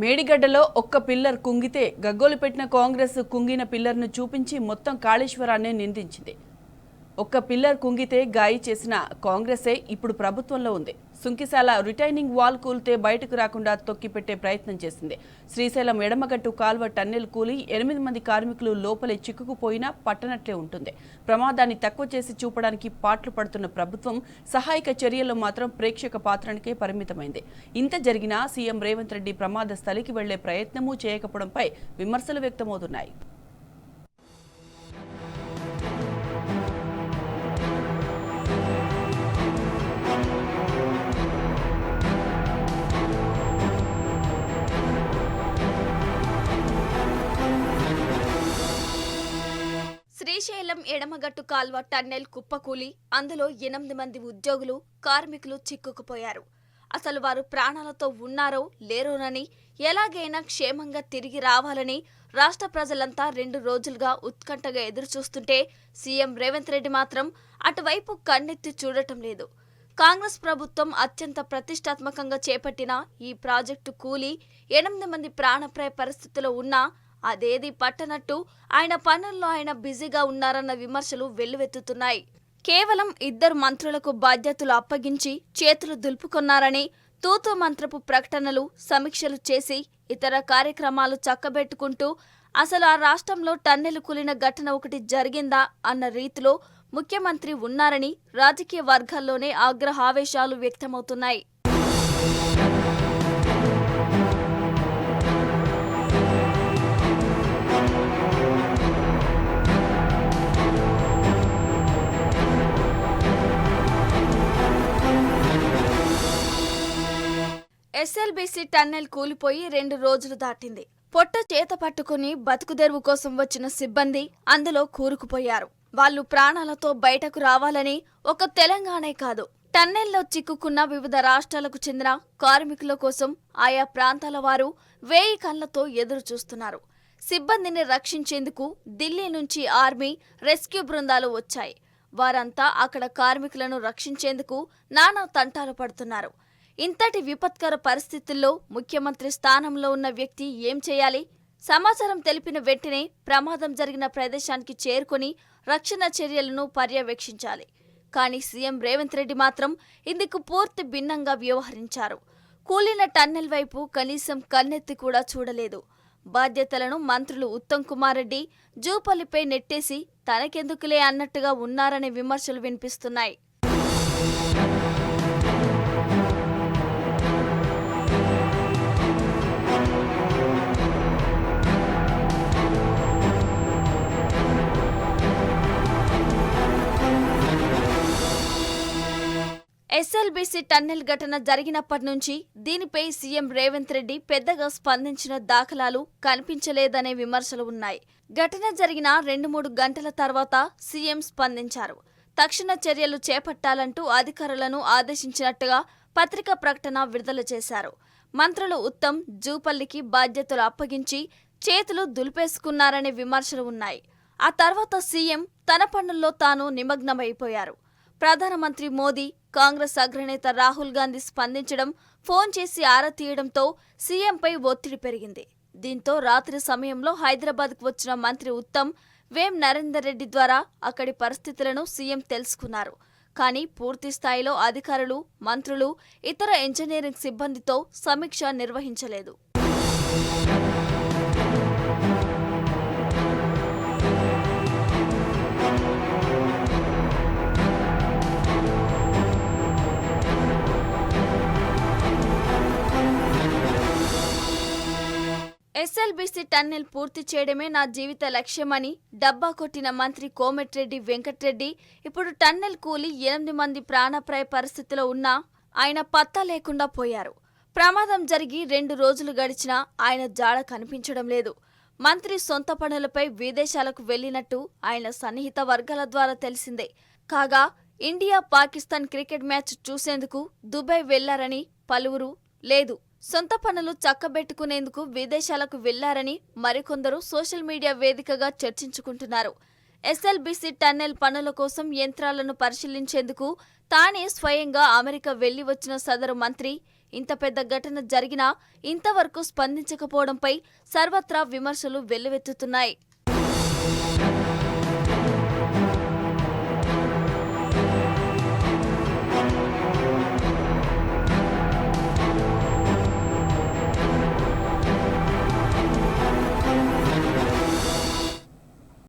మేడిగడ్డలో ఒక్క పిల్లర్ కుంగితే గగ్గోలు పెట్టిన కాంగ్రెస్ కుంగిన పిల్లర్ను చూపించి మొత్తం కాళేశ్వరాన్ని నిందించింది. ఒక్క పిల్లర్ కుంగితే గాయి చేసిన కాంగ్రెసే ఇప్పుడు ప్రభుత్వంలో ఉంది. సుంకిశాల రిటైనింగ్ వాల్ కూలితే బయటకు రాకుండా తొక్కిపెట్టే ప్రయత్నం చేసింది. శ్రీశైలం ఎడమగట్టు కాల్వ టన్నెల్ కూలి 8 మంది కార్మికులు లోపలే చిక్కుకుపోయినా పట్టనట్లే ఉంటుంది. ప్రమాదాన్ని తక్కువ చేసి చూపడానికి పాట్లు పడుతున్న ప్రభుత్వం సహాయక చర్యల్లో మాత్రం ప్రేక్షక పాత్రనికే పరిమితమైంది. ఇంత జరిగినా సీఎం రేవంత్ రెడ్డి ప్రమాద స్థలికి వెళ్లే ప్రయత్నమూ చేయకపోవడంపై విమర్శలు వ్యక్తమవుతున్నాయి. శ్రీశైలం ఎడమగట్టు కాల్వ టన్నెల్ కుప్పకూలి అందులో 8 మంది ఉద్యోగులు కార్మికులు చిక్కుకుపోయారు. అసలు వారు ప్రాణాలతో ఉన్నారో లేరోనని, ఎలాగైనా క్షేమంగా తిరిగి రావాలని రాష్ట్ర ప్రజలంతా 2 రోజులుగా ఉత్కంఠగా ఎదురుచూస్తుంటే సీఎం రేవంత్ రెడ్డి మాత్రం అటువైపు కన్నెత్తి చూడటం లేదు. కాంగ్రెస్ ప్రభుత్వం అత్యంత ప్రతిష్టాత్మకంగా చేపట్టిన ఈ ప్రాజెక్టు కూలి 8 మంది ప్రాణప్రాయ పరిస్థితిలో ఉన్నా అదేది పట్టనట్టు ఆయన పనుల్లో ఆయన బిజీగా ఉన్నారన్న విమర్శలు వెల్లువెత్తుతున్నాయి. కేవలం 2 మంత్రులకు బాధ్యతలు అప్పగించి చేతులు దులుపుకొన్నారని, తూతూ మంత్రపు ప్రకటనలు, సమీక్షలు చేసి ఇతర కార్యక్రమాలు చక్కబెట్టుకుంటూ అసలు ఆ రాష్ట్రంలో టన్నెలు కూలిన ఘటన ఒకటి జరిగిందా అన్న రీతిలో ముఖ్యమంత్రి ఉన్నారని రాజకీయ వర్గాల్లోనే ఆగ్రహావేశాలు వ్యక్తమవుతున్నాయి. ఎస్ఎల్బీసీ టన్నెల్ కూలిపోయి 2 రోజులు దాటింది. పొట్ట చేత పట్టుకుని బతుకుదెరువు కోసం వచ్చిన సిబ్బంది అందులో కూరుకుపోయారు. వాళ్లు ప్రాణాలతో బయటకు రావాలని ఒక తెలంగాణే కాదు, టన్నెల్లో చిక్కుకున్న వివిధ రాష్ట్రాలకు చెందిన కార్మికుల కోసం ఆయా ప్రాంతాల వారు 1000 కళ్లతో ఎదురు చూస్తున్నారు. సిబ్బందిని రక్షించేందుకు ఢిల్లీ నుంచి ఆర్మీ, రెస్క్యూ బృందాలు వచ్చాయి. వారంతా అక్కడ కార్మికులను రక్షించేందుకు నానా తంటాలు పడుతున్నారు. ఇంతటి విపత్కర పరిస్థితుల్లో ముఖ్యమంత్రి స్థానంలో ఉన్న వ్యక్తి ఏం చేయాలి? సమాచారం తెలిపిన వెంటనే ప్రమాదం జరిగిన ప్రదేశానికి చేరుకుని రక్షణ చర్యలను పర్యవేక్షించాలి. కానీ సీఎం రేవంత్ రెడ్డి మాత్రం ఇందుకు పూర్తి భిన్నంగా వ్యవహరించారు. కూలిన టన్నెల్ వైపు కనీసం కన్నెత్తి కూడా చూడలేదు. బాధ్యతలను మంత్రులు ఉత్తమ్ కుమార్ రెడ్డి, జూపల్లిపై నెట్టేసి తనకెందుకులే అన్నట్టుగా ఉన్నారనే విమర్శలు వినిపిస్తున్నాయి. ఎస్ఎల్బీసీ టన్నెల్ ఘటన జరిగినప్పటి నుంచి దీనిపై సీఎం రేవంత్ రెడ్డి పెద్దగా స్పందించిన దాఖలాలు కనిపించలేదనే విమర్శలు ఉన్నాయి. ఘటన జరిగిన 2-3 గంటల తర్వాత సీఎం స్పందించారు. తక్షణ చర్యలు చేపట్టాలంటూ అధికారులను ఆదేశించినట్టుగా పత్రికా ప్రకటన విడుదల చేశారు. మంత్రులు ఉత్తమ్, జూపల్లికి బాధ్యతలు అప్పగించి చేతులు దులిపేసుకున్నారనే విమర్శలు ఉన్నాయి. ఆ తర్వాత సీఎం తన పనుల్లో తాను నిమగ్నమైపోయారు. ప్రధానమంత్రి మోదీ, కాంగ్రెస్ అగ్రనేత రాహుల్ గాంధీ స్పందించడం, ఫోన్ చేసి ఆరా తీయడంతో సీఎంపై ఒత్తిడి పెరిగింది. దీంతో రాత్రి సమయంలో హైదరాబాద్కు వచ్చిన మంత్రి ఉత్తమ్, వేం నరేందర్ రెడ్డి ద్వారా అక్కడి పరిస్థితులను సీఎం తెలుసుకున్నారు. కానీ పూర్తి స్థాయిలో అధికారులు, మంత్రులు, ఇతర ఇంజనీరింగ్ సిబ్బందితో సమీక్ష నిర్వహించలేదు. ఎస్ఎల్బీసీ టన్నెల్ పూర్తి చేయడమే నా జీవిత లక్ష్యమని డబ్బా కొట్టిన మంత్రి కోమటిరెడ్డి వెంకటరెడ్డి ఇప్పుడు టన్నెల్ కూలి 8 మంది ప్రాణప్రాయ పరిస్థితిలో ఉన్నా ఆయన పత్తా లేకుండా పోయారు. ప్రమాదం జరిగి 2 రోజులు గడిచినా ఆయన జాడ కనిపించడం లేదు. మంత్రి సొంత పనులపై విదేశాలకు వెళ్లినట్టు ఆయన సన్నిహిత వర్గాల ద్వారా తెలిసిందే. కాగా ఇండియా పాకిస్తాన్ క్రికెట్ మ్యాచ్ చూసేందుకు దుబాయ్ వెళ్లారని పలువురు, లేదు సొంత పనులు చక్కబెట్టుకునేందుకు విదేశాలకు వెళ్లారని మరికొందరు సోషల్ మీడియా వేదికగా చర్చించుకుంటున్నారు. ఎస్ఎల్బీసీ టన్నెల్ పనుల కోసం యంత్రాలను పరిశీలించేందుకు తానే స్వయంగా అమెరికా వెళ్లి వచ్చిన సదరు మంత్రి ఇంత పెద్ద ఘటన జరిగినా ఇంతవరకు స్పందించకపోవడంపై సర్వత్రా విమర్శలు వెల్లువెత్తుతున్నాయి.